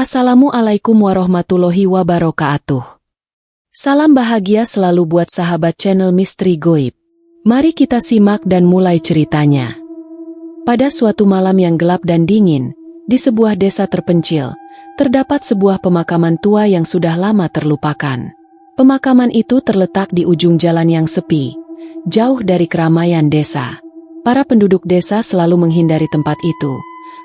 Assalamualaikum warahmatullahi wabarakatuh. Salam bahagia selalu buat sahabat channel Misteri Goib. Mari kita simak dan mulai ceritanya. Pada suatu malam yang gelap dan dingin, di sebuah desa terpencil, terdapat sebuah pemakaman tua yang sudah lama terlupakan. Pemakaman itu terletak di ujung jalan yang sepi, jauh dari keramaian desa. Para penduduk desa selalu menghindari tempat itu,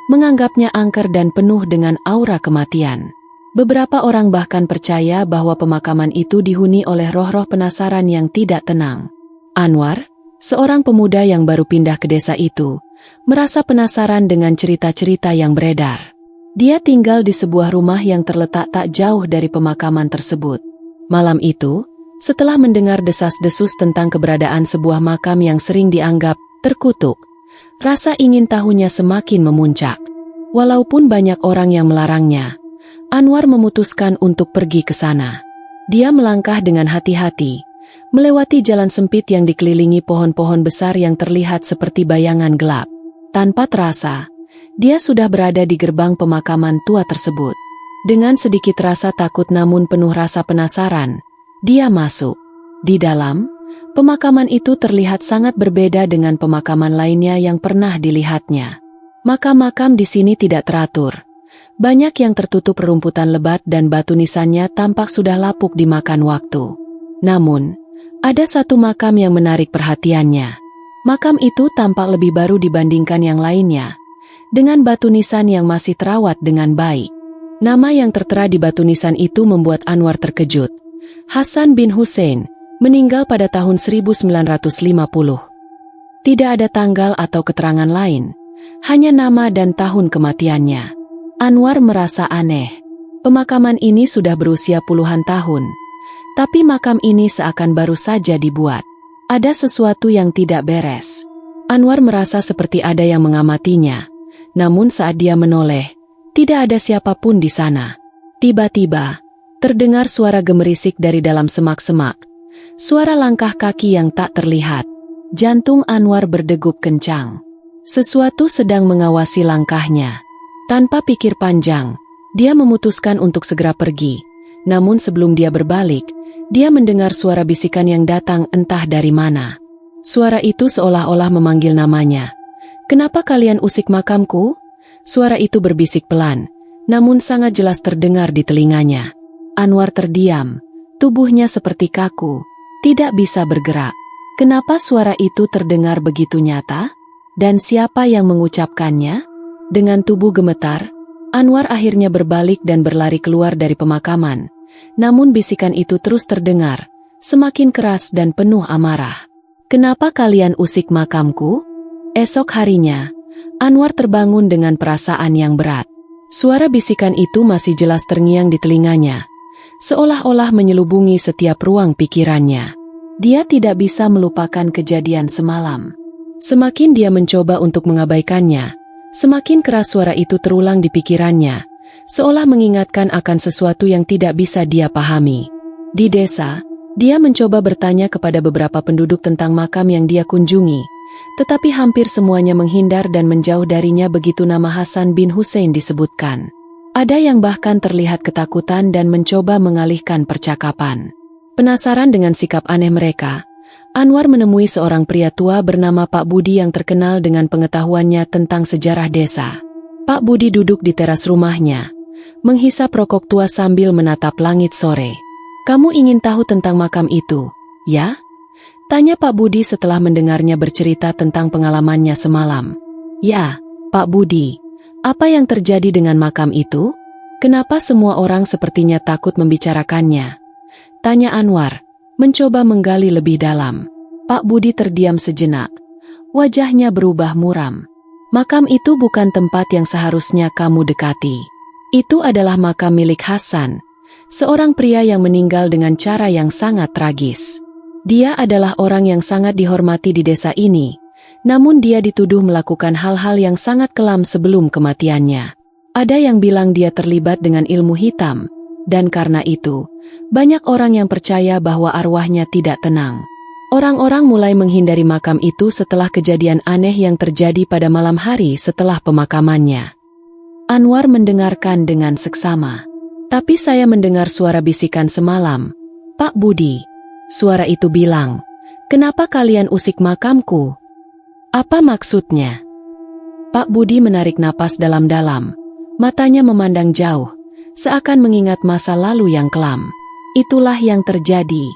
menganggapnya angker dan penuh dengan aura kematian. Beberapa orang bahkan percaya bahwa pemakaman itu dihuni oleh roh-roh penasaran yang tidak tenang. Anwar, seorang pemuda yang baru pindah ke desa itu, merasa penasaran dengan cerita-cerita yang beredar. Dia tinggal di sebuah rumah yang terletak tak jauh dari pemakaman tersebut. Malam itu, setelah mendengar desas-desus tentang keberadaan sebuah makam yang sering dianggap terkutuk, rasa ingin tahunya semakin memuncak. Walaupun banyak orang yang melarangnya, Anwar memutuskan untuk pergi ke sana. Dia melangkah dengan hati-hati, melewati jalan sempit yang dikelilingi pohon-pohon besar yang terlihat seperti bayangan gelap. Tanpa terasa, dia sudah berada di gerbang pemakaman tua tersebut. Dengan sedikit rasa takut namun penuh rasa penasaran, dia masuk. Di dalam pemakaman itu terlihat sangat berbeda dengan pemakaman lainnya yang pernah dilihatnya. Makam-makam di sini tidak teratur. Banyak yang tertutup rerumputan lebat dan batu nisannya tampak sudah lapuk dimakan waktu. Namun, ada satu makam yang menarik perhatiannya. Makam itu tampak lebih baru dibandingkan yang lainnya, dengan batu nisan yang masih terawat dengan baik. Nama yang tertera di batu nisan itu membuat Anwar terkejut. Hasan bin Hussein meninggal pada tahun 1950. Tidak ada tanggal atau keterangan lain, hanya nama dan tahun kematiannya. Anwar merasa aneh. Pemakaman ini sudah berusia puluhan tahun, tapi makam ini seakan baru saja dibuat. Ada sesuatu yang tidak beres. Anwar merasa seperti ada yang mengamatinya, namun saat dia menoleh, tidak ada siapapun di sana. Tiba-tiba, terdengar suara gemerisik dari dalam semak-semak. Suara langkah kaki yang tak terlihat. Jantung Anwar berdegup kencang. Sesuatu sedang mengawasi langkahnya. Tanpa pikir panjang, dia memutuskan untuk segera pergi. Namun sebelum dia berbalik, dia mendengar suara bisikan yang datang entah dari mana. Suara itu seolah-olah memanggil namanya. "Kenapa kalian usik makamku?" Suara itu berbisik pelan, namun sangat jelas terdengar di telinganya. Anwar terdiam, tubuhnya seperti kaku, tidak bisa bergerak. Kenapa suara itu terdengar begitu nyata? Dan siapa yang mengucapkannya? Dengan tubuh gemetar, Anwar akhirnya berbalik dan berlari keluar dari pemakaman. Namun bisikan itu terus terdengar, semakin keras dan penuh amarah. "Kenapa kalian usik makamku?" Esok harinya, Anwar terbangun dengan perasaan yang berat. Suara bisikan itu masih jelas terngiang di telinganya, seolah-olah menyelubungi setiap ruang pikirannya. Dia tidak bisa melupakan kejadian semalam. Semakin dia mencoba untuk mengabaikannya, semakin keras suara itu terulang di pikirannya, seolah mengingatkan akan sesuatu yang tidak bisa dia pahami. Di desa, dia mencoba bertanya kepada beberapa penduduk tentang makam yang dia kunjungi, tetapi hampir semuanya menghindar dan menjauh darinya begitu nama Hasan bin Hussein disebutkan. Ada yang bahkan terlihat ketakutan dan mencoba mengalihkan percakapan. Penasaran dengan sikap aneh mereka, Anwar menemui seorang pria tua bernama Pak Budi yang terkenal dengan pengetahuannya tentang sejarah desa. Pak Budi duduk di teras rumahnya, menghisap rokok tua sambil menatap langit sore. "Kamu ingin tahu tentang makam itu, ya?" tanya Pak Budi setelah mendengarnya bercerita tentang pengalamannya semalam. "Ya, Pak Budi. Apa yang terjadi dengan makam itu? Kenapa semua orang sepertinya takut membicarakannya?" tanya Anwar, mencoba menggali lebih dalam. Pak Budi terdiam sejenak. Wajahnya berubah muram. "Makam itu bukan tempat yang seharusnya kamu dekati. Itu adalah makam milik Hasan, seorang pria yang meninggal dengan cara yang sangat tragis. Dia adalah orang yang sangat dihormati di desa ini, namun dia dituduh melakukan hal-hal yang sangat kelam sebelum kematiannya. Ada yang bilang dia terlibat dengan ilmu hitam, dan karena itu, banyak orang yang percaya bahwa arwahnya tidak tenang. Orang-orang mulai menghindari makam itu setelah kejadian aneh yang terjadi pada malam hari setelah pemakamannya. Anwar mendengarkan dengan seksama. Tapi saya mendengar suara bisikan semalam, Pak Budi. Suara itu bilang, kenapa kalian usik makamku? Apa maksudnya? Pak Budi menarik napas dalam-dalam. Matanya memandang jauh, seakan mengingat masa lalu yang kelam. Itulah yang terjadi.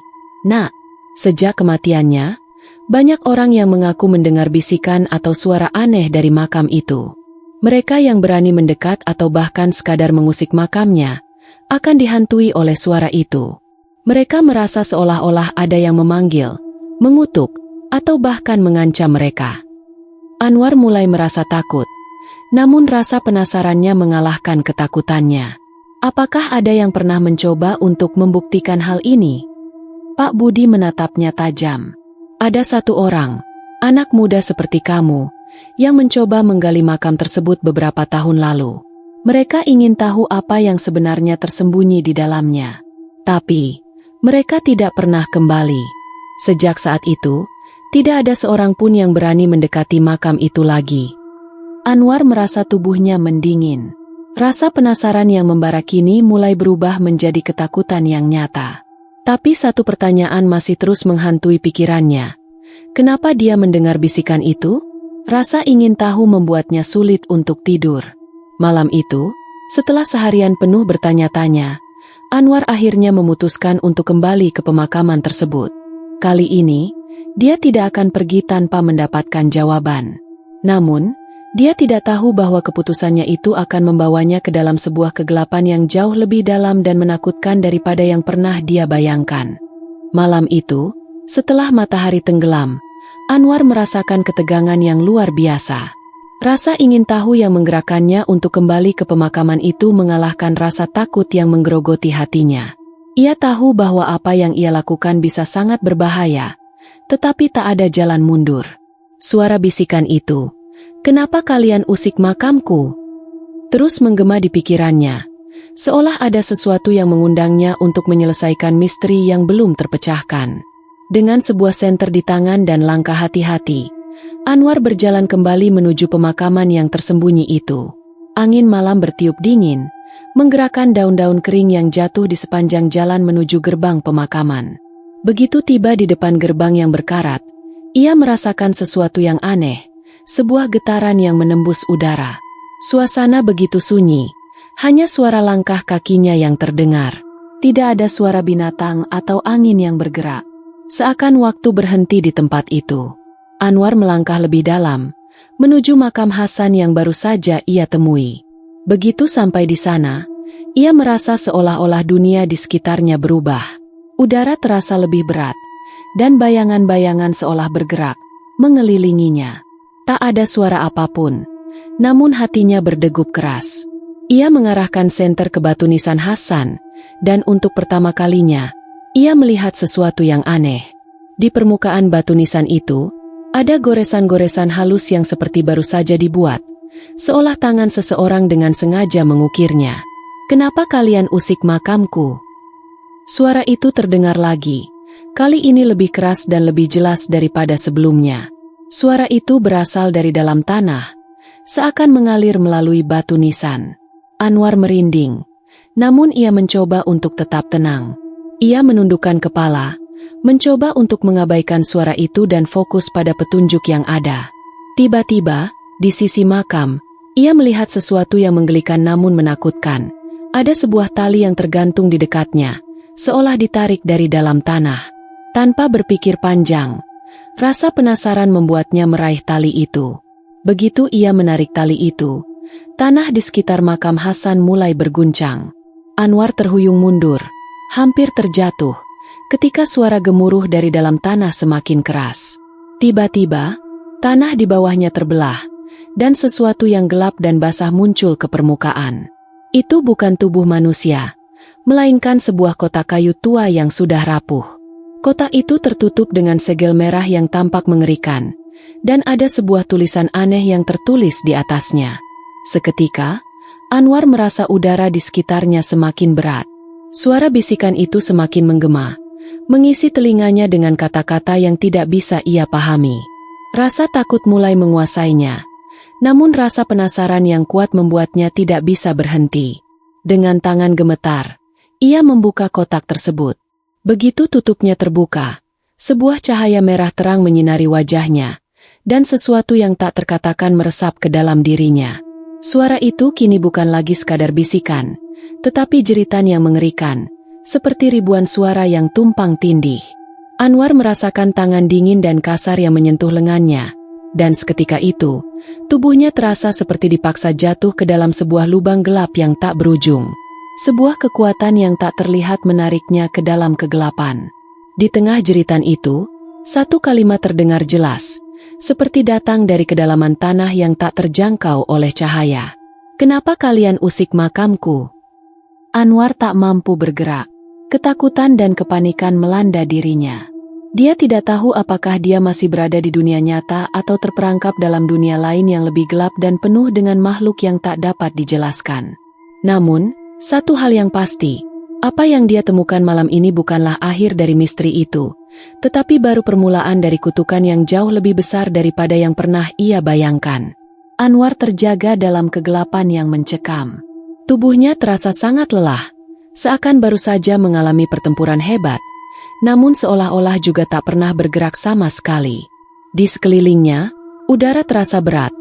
Nak, sejak kematiannya, banyak orang yang mengaku mendengar bisikan atau suara aneh dari makam itu. Mereka yang berani mendekat atau bahkan sekadar mengusik makamnya, akan dihantui oleh suara itu. Mereka merasa seolah-olah ada yang memanggil, mengutuk, atau bahkan mengancam mereka. Anwar mulai merasa takut, namun rasa penasarannya mengalahkan ketakutannya. Apakah ada yang pernah mencoba untuk membuktikan hal ini? Pak Budi menatapnya tajam. Ada satu orang, anak muda seperti kamu, yang mencoba menggali makam tersebut beberapa tahun lalu. Mereka ingin tahu apa yang sebenarnya tersembunyi di dalamnya. Tapi, mereka tidak pernah kembali. Sejak saat itu, tidak ada seorang pun yang berani mendekati makam itu lagi. Anwar merasa tubuhnya mendingin. Rasa penasaran yang membara kini mulai berubah menjadi ketakutan yang nyata. Tapi satu pertanyaan masih terus menghantui pikirannya. Kenapa dia mendengar bisikan itu? Rasa ingin tahu membuatnya sulit untuk tidur. Malam itu, setelah seharian penuh bertanya-tanya, Anwar akhirnya memutuskan untuk kembali ke pemakaman tersebut. Kali ini, dia tidak akan pergi tanpa mendapatkan jawaban. Namun, dia tidak tahu bahwa keputusannya itu akan membawanya ke dalam sebuah kegelapan yang jauh lebih dalam dan menakutkan daripada yang pernah dia bayangkan. Malam itu, setelah matahari tenggelam, Anwar merasakan ketegangan yang luar biasa. Rasa ingin tahu yang menggerakkannya untuk kembali ke pemakaman itu mengalahkan rasa takut yang menggerogoti hatinya. Ia tahu bahwa apa yang ia lakukan bisa sangat berbahaya, tetapi tak ada jalan mundur. Suara bisikan itu, kenapa kalian usik makamku? Terus menggema di pikirannya, seolah ada sesuatu yang mengundangnya untuk menyelesaikan misteri yang belum terpecahkan. Dengan sebuah senter di tangan dan langkah hati-hati, Anwar berjalan kembali menuju pemakaman yang tersembunyi itu. Angin malam bertiup dingin, menggerakkan daun-daun kering yang jatuh di sepanjang jalan menuju gerbang pemakaman. Begitu tiba di depan gerbang yang berkarat, ia merasakan sesuatu yang aneh, sebuah getaran yang menembus udara. Suasana begitu sunyi, hanya suara langkah kakinya yang terdengar. Tidak ada suara binatang atau angin yang bergerak. Seakan waktu berhenti di tempat itu. Anwar melangkah lebih dalam, menuju makam Hasan yang baru saja ia temui. Begitu sampai di sana, ia merasa seolah-olah dunia di sekitarnya berubah. Udara terasa lebih berat, dan bayangan-bayangan seolah bergerak, mengelilinginya. Tak ada suara apapun, namun hatinya berdegup keras. Ia mengarahkan senter ke batu nisan Hasan, dan untuk pertama kalinya, ia melihat sesuatu yang aneh. Di permukaan batu nisan itu, ada goresan-goresan halus yang seperti baru saja dibuat, seolah tangan seseorang dengan sengaja mengukirnya. Kenapa kalian usik makamku? Suara itu terdengar lagi, kali ini lebih keras dan lebih jelas daripada sebelumnya. Suara itu berasal dari dalam tanah, seakan mengalir melalui batu nisan. Anwar merinding, namun ia mencoba untuk tetap tenang. Ia menundukkan kepala, mencoba untuk mengabaikan suara itu dan fokus pada petunjuk yang ada. Tiba-tiba, di sisi makam, ia melihat sesuatu yang menggelikan namun menakutkan. Ada sebuah tali yang tergantung di dekatnya, seolah ditarik dari dalam tanah. Tanpa berpikir panjang, rasa penasaran membuatnya meraih tali itu. Begitu ia menarik tali itu, tanah di sekitar makam Hasan mulai berguncang. Anwar terhuyung mundur, hampir terjatuh, ketika suara gemuruh dari dalam tanah semakin keras. Tiba-tiba, tanah di bawahnya terbelah, dan sesuatu yang gelap dan basah muncul ke permukaan. Itu bukan tubuh manusia, melainkan sebuah kotak kayu tua yang sudah rapuh. Kotak itu tertutup dengan segel merah yang tampak mengerikan, dan ada sebuah tulisan aneh yang tertulis di atasnya. Seketika, Anwar merasa udara di sekitarnya semakin berat. Suara bisikan itu semakin menggema, mengisi telinganya dengan kata-kata yang tidak bisa ia pahami. Rasa takut mulai menguasainya, Namun rasa penasaran yang kuat membuatnya tidak bisa berhenti. Dengan tangan gemetar, ia membuka kotak tersebut. Begitu tutupnya terbuka, sebuah cahaya merah terang menyinari wajahnya, dan sesuatu yang tak terkatakan meresap ke dalam dirinya. Suara itu kini bukan lagi sekadar bisikan, tetapi jeritan yang mengerikan, seperti ribuan suara yang tumpang tindih. Anwar merasakan tangan dingin dan kasar yang menyentuh lengannya, dan seketika itu, tubuhnya terasa seperti dipaksa jatuh ke dalam sebuah lubang gelap yang tak berujung. Sebuah kekuatan yang tak terlihat menariknya ke dalam kegelapan. Di tengah jeritan itu, satu kalimat terdengar jelas, seperti datang dari kedalaman tanah yang tak terjangkau oleh cahaya. "Kenapa kalian usik makamku?" Anwar tak mampu bergerak. Ketakutan dan kepanikan melanda dirinya. Dia tidak tahu apakah dia masih berada di dunia nyata atau terperangkap dalam dunia lain yang lebih gelap dan penuh dengan makhluk yang tak dapat dijelaskan. Namun, satu hal yang pasti, apa yang dia temukan malam ini bukanlah akhir dari misteri itu, tetapi baru permulaan dari kutukan yang jauh lebih besar daripada yang pernah ia bayangkan. Anwar terjaga dalam kegelapan yang mencekam. Tubuhnya terasa sangat lelah, seakan baru saja mengalami pertempuran hebat, namun seolah-olah juga tak pernah bergerak sama sekali. Di sekelilingnya, udara terasa berat,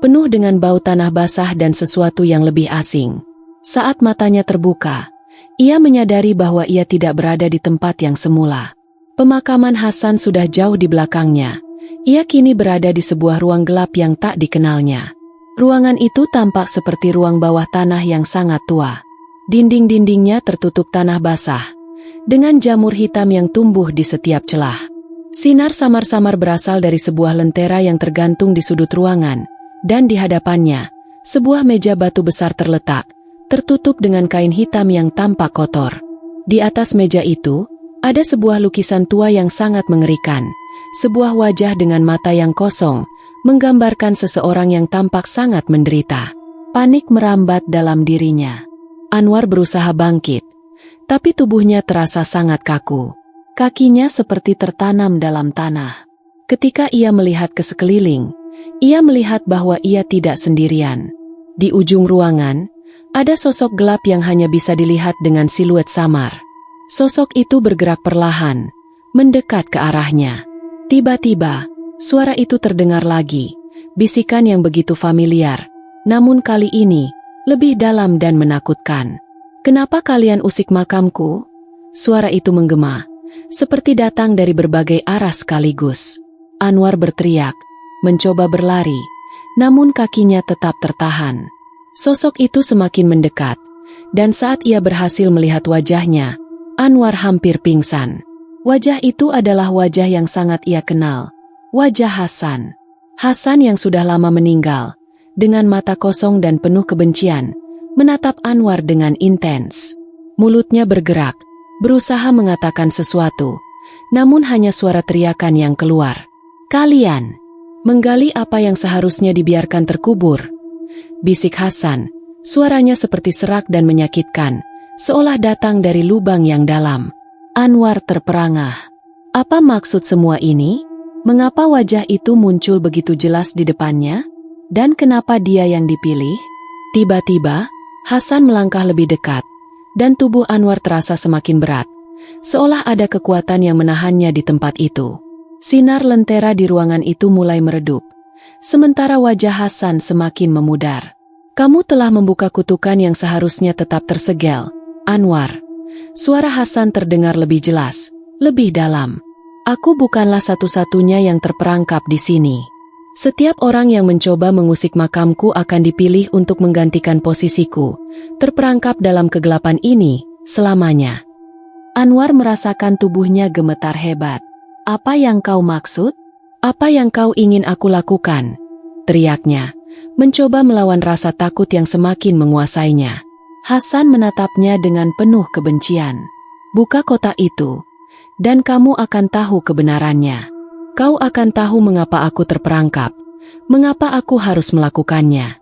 penuh dengan bau tanah basah dan sesuatu yang lebih asing. Saat matanya terbuka, ia menyadari bahwa ia tidak berada di tempat yang semula. Pemakaman Hasan sudah jauh di belakangnya. Ia kini berada di sebuah ruang gelap yang tak dikenalnya. Ruangan itu tampak seperti ruang bawah tanah yang sangat tua. Dinding-dindingnya tertutup tanah basah, dengan jamur hitam yang tumbuh di setiap celah. Sinar samar-samar berasal dari sebuah lentera yang tergantung di sudut ruangan, dan di hadapannya, sebuah meja batu besar terletak, tertutup dengan kain hitam yang tampak kotor. Di atas meja itu, ada sebuah lukisan tua yang sangat mengerikan, sebuah wajah dengan mata yang kosong, menggambarkan seseorang yang tampak sangat menderita. Panik merambat dalam dirinya. Anwar berusaha bangkit, tapi tubuhnya terasa sangat kaku. Kakinya seperti tertanam dalam tanah. Ketika ia melihat ke sekeliling, ia melihat bahwa ia tidak sendirian. Di ujung ruangan, ada sosok gelap yang hanya bisa dilihat dengan siluet samar. Sosok itu bergerak perlahan, mendekat ke arahnya. Tiba-tiba, suara itu terdengar lagi, bisikan yang begitu familiar, namun kali ini, lebih dalam dan menakutkan. "Kenapa kalian usik makamku?" Suara itu menggema, seperti datang dari berbagai arah sekaligus. Anwar berteriak, mencoba berlari, namun kakinya tetap tertahan. Sosok itu semakin mendekat, dan saat ia berhasil melihat wajahnya, Anwar hampir pingsan. Wajah itu adalah wajah yang sangat ia kenal, wajah Hasan. Hasan yang sudah lama meninggal, dengan mata kosong dan penuh kebencian, menatap Anwar dengan intens. Mulutnya bergerak, berusaha mengatakan sesuatu, namun hanya suara teriakan yang keluar. "Kalian menggali apa yang seharusnya dibiarkan terkubur," bisik Hasan, suaranya seperti serak dan menyakitkan, seolah datang dari lubang yang dalam. Anwar terperangah. Apa maksud semua ini? Mengapa wajah itu muncul begitu jelas di depannya? Dan kenapa dia yang dipilih? Tiba-tiba, Hasan melangkah lebih dekat, dan tubuh Anwar terasa semakin berat, seolah ada kekuatan yang menahannya di tempat itu. Sinar lentera di ruangan itu mulai meredup, sementara wajah Hasan semakin memudar. "Kamu telah membuka kutukan yang seharusnya tetap tersegel, Anwar." Suara Hasan terdengar lebih jelas, lebih dalam. "Aku bukanlah satu-satunya yang terperangkap di sini. Setiap orang yang mencoba mengusik makamku akan dipilih untuk menggantikan posisiku, terperangkap dalam kegelapan ini, selamanya." Anwar merasakan tubuhnya gemetar hebat. "Apa yang kau maksud? Apa yang kau ingin aku lakukan?" teriaknya, mencoba melawan rasa takut yang semakin menguasainya. Hasan menatapnya dengan penuh kebencian. "Buka kotak itu, dan kamu akan tahu kebenarannya. Kau akan tahu mengapa aku terperangkap, mengapa aku harus melakukannya."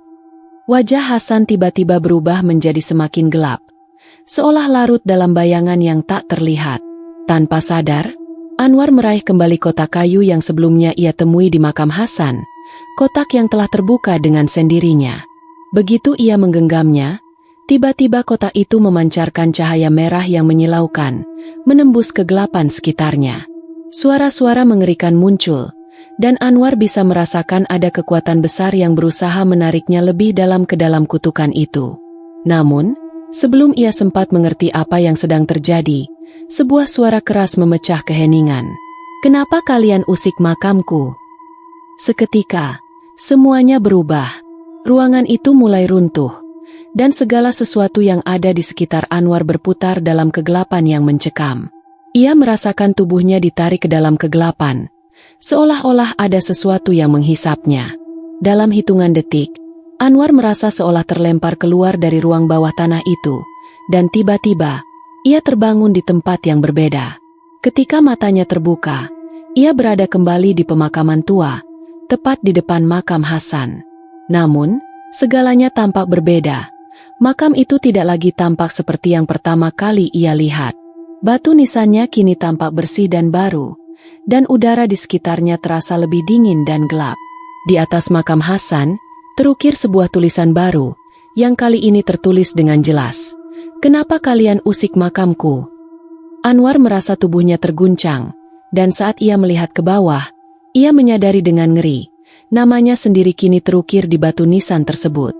Wajah Hasan tiba-tiba berubah menjadi semakin gelap, seolah larut dalam bayangan yang tak terlihat. Tanpa sadar, Anwar meraih kembali kotak kayu yang sebelumnya ia temui di makam Hasan, kotak yang telah terbuka dengan sendirinya. Begitu ia menggenggamnya, tiba-tiba kotak itu memancarkan cahaya merah yang menyilaukan, menembus kegelapan sekitarnya. Suara-suara mengerikan muncul, dan Anwar bisa merasakan ada kekuatan besar yang berusaha menariknya lebih dalam ke dalam kutukan itu. Namun, sebelum ia sempat mengerti apa yang sedang terjadi, sebuah suara keras memecah keheningan. "Kenapa kalian usik makamku?" Seketika, semuanya berubah. Ruangan itu mulai runtuh, dan segala sesuatu yang ada di sekitar Anwar berputar dalam kegelapan yang mencekam. Ia merasakan tubuhnya ditarik ke dalam kegelapan, seolah-olah ada sesuatu yang menghisapnya. Dalam hitungan detik, Anwar merasa seolah terlempar keluar dari ruang bawah tanah itu, dan tiba-tiba, ia terbangun di tempat yang berbeda. Ketika matanya terbuka, ia berada kembali di pemakaman tua, tepat di depan makam Hasan. Namun, segalanya tampak berbeda. Makam itu tidak lagi tampak seperti yang pertama kali ia lihat. Batu nisannya kini tampak bersih dan baru, dan udara di sekitarnya terasa lebih dingin dan gelap. Di atas makam Hasan, terukir sebuah tulisan baru, yang kali ini tertulis dengan jelas. "Kenapa kalian usik makamku?" Anwar merasa tubuhnya terguncang, dan saat ia melihat ke bawah, ia menyadari dengan ngeri, namanya sendiri kini terukir di batu nisan tersebut.